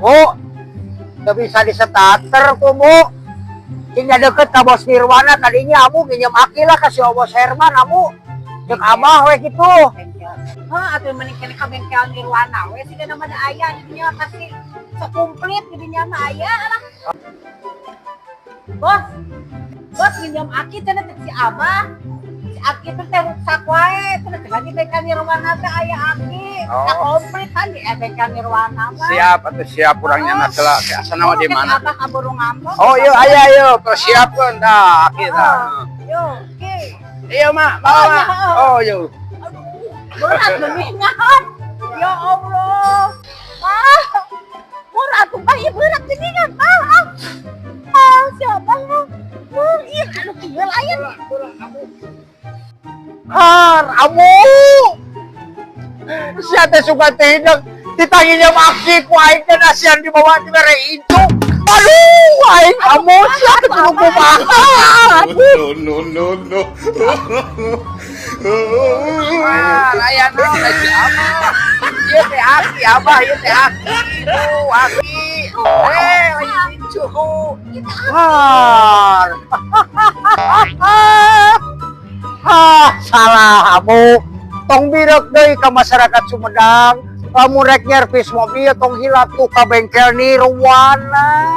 Bu, gak bisa disetater ku Bu. Tinggal deket ke Bos Nirwana tadinya amu pinjam aki lah kasih Bos Herman amu. Cek abah we gitu. Hah, atuh mending kene ka bengkel Nirwana we sih nama ada aya dinya kasih sekumplit dinya mah aya lah. Bos pinjam aki teh si abah. Si aki teh rusak wae, teh lagi bengkel Nirwana teh aya aki. Nah, komplit kan di bengkel Nirwana mah. Siap atau siap kurangnya nasela asana mah di mana? Abah kaburu ngambek. Oh iya ayo persiapkan dah kita. Yo, oke. Iya mak, bawa mak. Oh yo. Berat geningan. Ya Allah. Berat tuh bayi berat geningan. Siapa ya? Iya, aduh kieu lain. Amu. Siapa suka tidak ditanginya maki ku aing teh nasian dibawa di mere itu. Aduh, aing amu siapa kudu kumaha. No. Layan naon si abah. Ieu teh aki abah, ieu teh aki. Aki. Lain cuhu. Salah amu. Tong birek deui ka masyarakat Sumedang. Lamun rek nyervis mobil tong hilap tuh ka bengkel Nirwana.